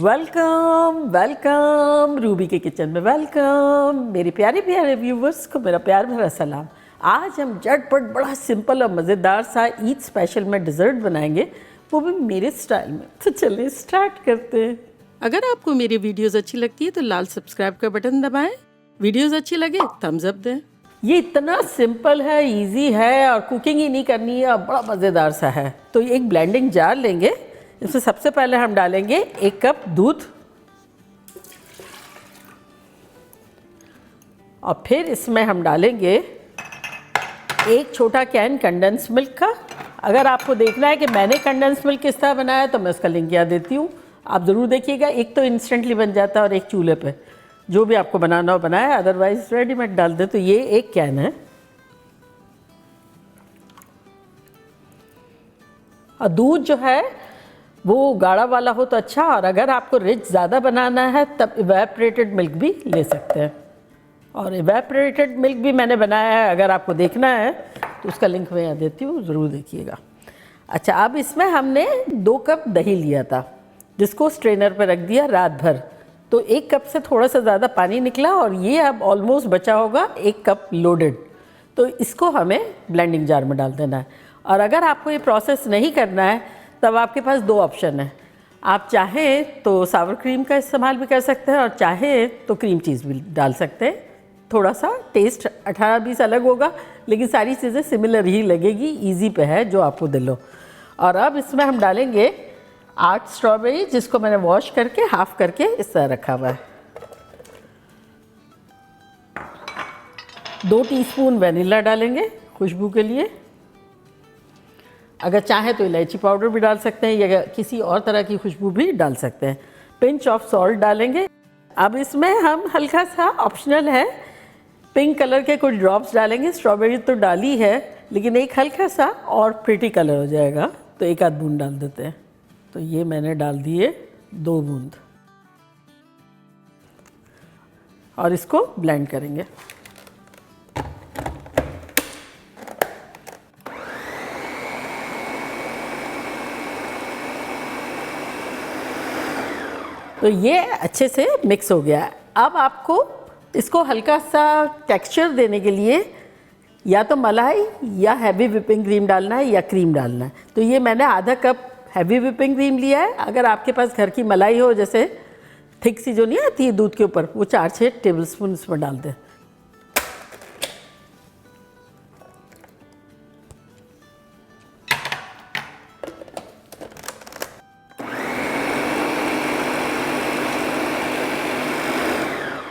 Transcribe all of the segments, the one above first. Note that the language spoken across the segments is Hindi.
वेलकम वेलकम रूबी के किचन में वेलकम। मेरे प्यारे प्यारे व्यूवर्स को मेरा प्यार भरा सलाम। आज हम झटपट बड़ा सिंपल और मज़ेदार सा ईद स्पेशल में डिज़र्ट बनाएंगे, वो भी मेरे स्टाइल में। तो चलिए स्टार्ट करते हैं। अगर आपको मेरी वीडियोस अच्छी लगती है तो लाल सब्सक्राइब का बटन दबाएं। वीडियोस अच्छी लगे थम्स अप दें। ये इतना सिंपल है, इजी है और कुकिंग ही नहीं करनी है और बड़ा मज़ेदार सा है। तो एक ब्लेंडिंग जार लेंगे, इसमें सबसे पहले हम डालेंगे 1 कप दूध और फिर इसमें हम डालेंगे 1 छोटा कैन कंडेंस मिल्क का। अगर आपको देखना है कि मैंने कंडेंस मिल्क किस तरह बनाया तो मैं उसका लिंक यहाँ देती हूँ, आप ज़रूर देखिएगा। एक तो इंस्टेंटली बन जाता है और एक चूल्हे पे, जो भी आपको बनाना हो बनाए, अदरवाइज रेडीमेड डाल दे। तो ये 1 कैन है और दूध जो है वो गाढ़ा वाला हो तो अच्छा, और अगर आपको रिच ज़्यादा बनाना है तब इवेपरेटेड मिल्क भी ले सकते हैं। और इवेपरेटेड मिल्क भी मैंने बनाया है, अगर आपको देखना है तो उसका लिंक मैं यहाँ देती हूँ, ज़रूर देखिएगा। अच्छा, अब इसमें हमने 2 कप दही लिया था जिसको स्ट्रेनर पर रख दिया रात भर, तो 1 कप से थोड़ा सा ज़्यादा पानी निकला और ये अब ऑलमोस्ट बचा होगा 1 कप लोडेड। तो इसको हमें ब्लेंडिंग जार में डाल देना है। और अगर आपको ये प्रोसेस नहीं करना है तब आपके पास 2 ऑप्शन है। आप चाहें तो सावर क्रीम का इस्तेमाल भी कर सकते हैं और चाहें तो क्रीम चीज़ भी डाल सकते हैं। थोड़ा सा टेस्ट 18-20 अलग होगा, लेकिन सारी चीज़ें सिमिलर ही लगेगी। इजी पे है, जो आपको दिलो। और अब इसमें हम डालेंगे 8 स्ट्रॉबेरी, जिसको मैंने वॉश करके हाफ करके इस तरह रखा हुआ है। 2 टीस्पून वनीला डालेंगे खुशबू के लिए। अगर चाहे तो इलायची पाउडर भी डाल सकते हैं या किसी और तरह की खुशबू भी डाल सकते हैं। पिंच ऑफ सॉल्ट डालेंगे। अब इसमें हम हल्का सा ऑप्शनल है, पिंक कलर के कुछ ड्रॉप्स डालेंगे। स्ट्रॉबेरी तो डाली है, लेकिन एक हल्का सा और प्रिटी कलर हो जाएगा तो 1 आध बूंद डाल देते हैं। तो ये मैंने डाल दिए 2 बूंद और इसको ब्लेंड करेंगे। तो ये अच्छे से मिक्स हो गया है। अब आपको इसको हल्का सा टेक्सचर देने के लिए या तो मलाई या हैवी व्हिपिंग क्रीम डालना है या क्रीम डालना है। तो ये मैंने आधा कप हैवी व्हिपिंग क्रीम लिया है। अगर आपके पास घर की मलाई हो, जैसे थिक सी जो नहीं आती है दूध के ऊपर, वो 4-6 टेबलस्पून इसमें डाल दें।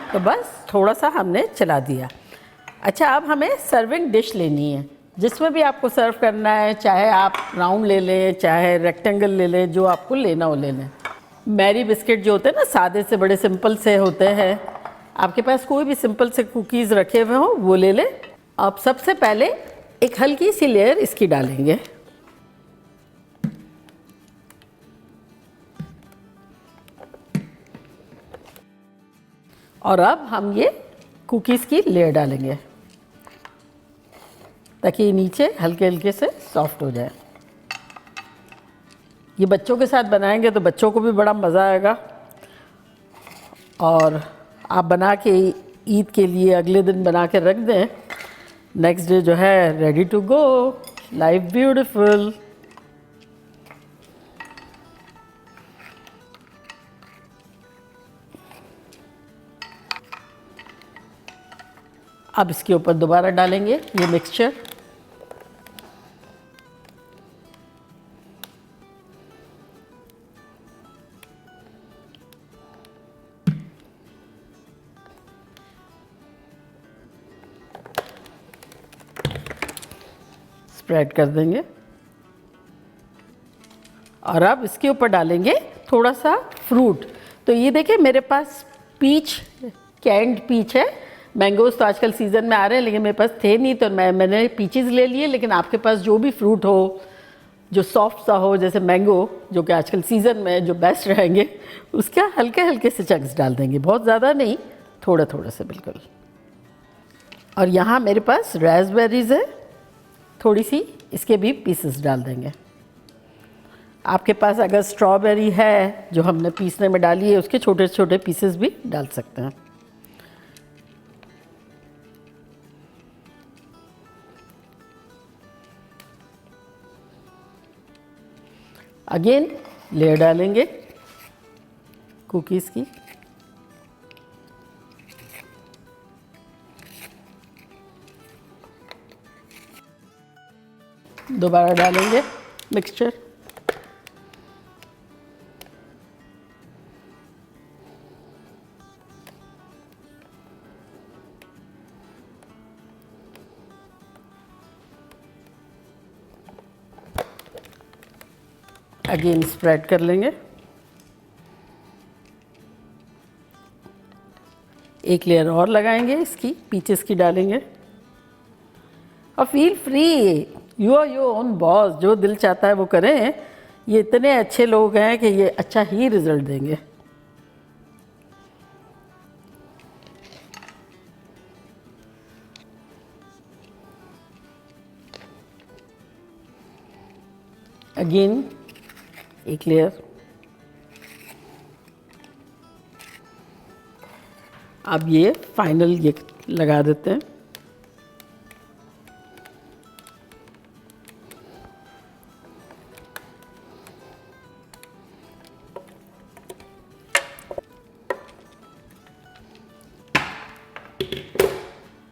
तो बस थोड़ा सा हमने चला दिया। अच्छा, अब हमें सर्विंग डिश लेनी है, जिसमें भी आपको सर्व करना है। चाहे आप राउंड ले लें, चाहे रेक्टेंगल ले लें, जो आपको लेना हो ले लें। मैरी बिस्किट जो होते हैं ना, सादे से बड़े सिंपल से होते हैं, आपके पास कोई भी सिंपल से कुकीज़ रखे हुए हों वो ले लें। अब सबसे पहले एक हल्की सी लेयर इसकी डालेंगे और अब हम ये कुकीज़ की लेयर डालेंगे ताकि ये नीचे हल्के हल्के से सॉफ्ट हो जाए। ये बच्चों के साथ बनाएंगे तो बच्चों को भी बड़ा मज़ा आएगा, और आप बना के ईद के लिए अगले दिन बना के रख दें, नेक्स्ट डे जो है ready to go, life beautiful. अब इसके ऊपर दोबारा डालेंगे ये मिक्सचर। स्प्रेड कर देंगे और अब इसके ऊपर डालेंगे थोड़ा सा फ्रूट। तो ये देखिए मेरे पास पीच, कैंड पीच है। मैंगोज़ तो आजकल सीज़न में आ रहे हैं, लेकिन मेरे पास थे नहीं तो मैंने पीचेस ले लिए। लेकिन आपके पास जो भी फ्रूट हो जो सॉफ्ट सा हो, जैसे मैंगो जो कि आजकल सीज़न में जो बेस्ट रहेंगे, उसका हल्के हल्के से चंक्स डाल देंगे, बहुत ज़्यादा नहीं, थोड़े थोड़े से बिल्कुल। और यहाँ मेरे पास रास्पबेरीज़ है, थोड़ी सी इसके भी पीसेस डाल देंगे। आपके पास अगर स्ट्रॉबेरी है जो हमने पीसने में डाली है, उसके छोटे छोटे पीसेस भी डाल सकते हैं। अगेन लेयर डालेंगे कुकीज़ की। दोबारा डालेंगे मिक्सचर। अगेन स्प्रेड कर लेंगे। एक लेयर और लगाएंगे, इसकी पीचेस की डालेंगे। और feel free, you are your own boss, जो दिल चाहता है वो करें। ये इतने अच्छे लोग हैं कि ये अच्छा ही रिजल्ट देंगे। अगेन एक लेयर। अब ये फाइनल ये लगा देते हैं।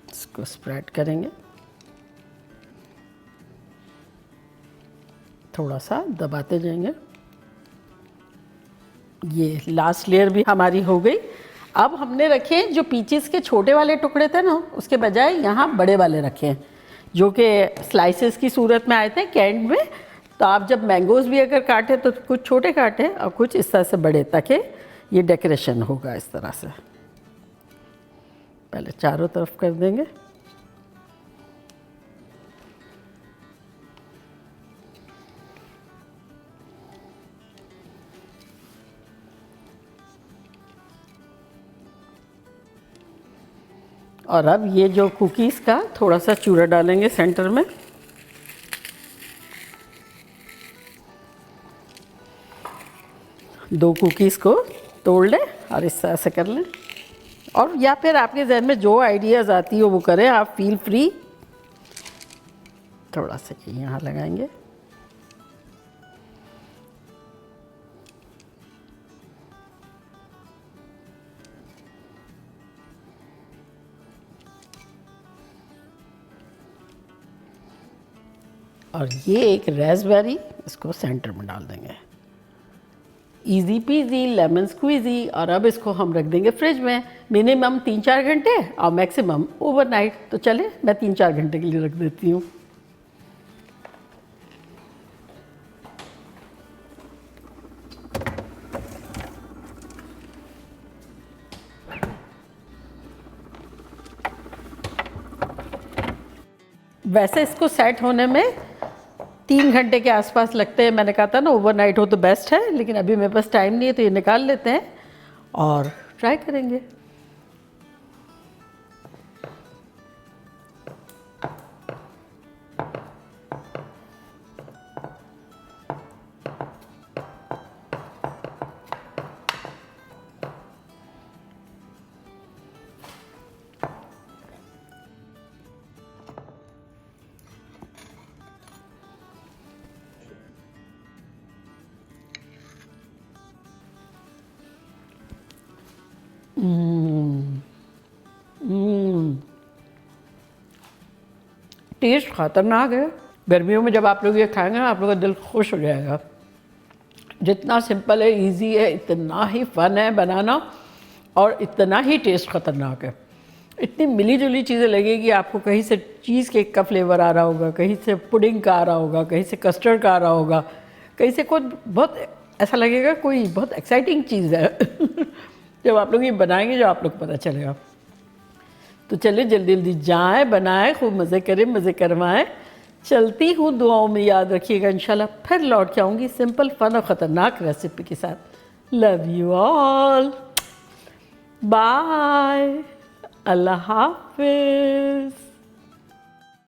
इसको स्प्रेड करेंगे, थोड़ा सा दबाते जाएंगे। ये लास्ट लेयर भी हमारी हो गई। अब हमने रखे जो पीचेस के छोटे वाले टुकड़े थे ना, उसके बजाय यहाँ बड़े वाले रखे हैं, जो कि स्लाइसेस की सूरत में आए थे कैंड में। तो आप जब मैंगोज़ भी अगर काटें तो कुछ छोटे काटें और कुछ इस तरह से बड़े, ताकि ये डेकोरेशन होगा इस तरह से। पहले चारों तरफ कर देंगे। और अब ये जो कुकीज़ का थोड़ा सा चूरा डालेंगे सेंटर में। दो कुकीज़ को तोड़ लें और इस तरह से कर लें। और या फिर आपके जहन में जो आइडियाज़ आती हो वो करें, आप फील फ्री। थोड़ा सा ये यहाँ लगाएंगे। और ये एक रेस्पबेरी, इसको सेंटर में डाल देंगे। Easy peasy lemon squeezy. और अब इसको हम रख देंगे फ्रिज में मिनिमम 3-4 घंटे और मैक्सिमम ओवरनाइट। तो चले मैं 3-4 घंटे के लिए रख देती हूँ। वैसे इसको सेट होने में 3 घंटे के आसपास लगते हैं। मैंने कहा था ना ओवरनाइट हो तो बेस्ट है, लेकिन अभी मेरे पास टाइम नहीं है, तो ये निकाल लेते हैं और ट्राई करेंगे। टेस्ट खतरनाक है। गर्मियों में जब आप लोग ये खाएंगे ना, आप लोगों का दिल खुश हो जाएगा। जितना सिंपल है, इजी है, इतना ही फन है बनाना और इतना ही टेस्ट खतरनाक है। इतनी मिली जुली चीज़ें लगेगी आपको। कहीं से चीज़ केक का फ्लेवर आ रहा होगा, कहीं से पुडिंग का आ रहा होगा, कहीं से कस्टर्ड का आ रहा होगा, कहीं से कुछ बहुत ऐसा लगेगा कोई बहुत एक्साइटिंग चीज़ है। जब आप लोग ये बनाएंगे जो आप लोग को पता चलेगा। तो चलिए जल्दी जल्दी जाएं, बनाएं, खूब मज़े करें, मज़े करवाएं। चलती हूँ, दुआओं में याद रखिएगा। इंशाल्लाह फिर लौट के आऊँगी सिंपल फन और ख़तरनाक रेसिपी के साथ। लव यू ऑल, बाय, अल्लाह हाफिज़।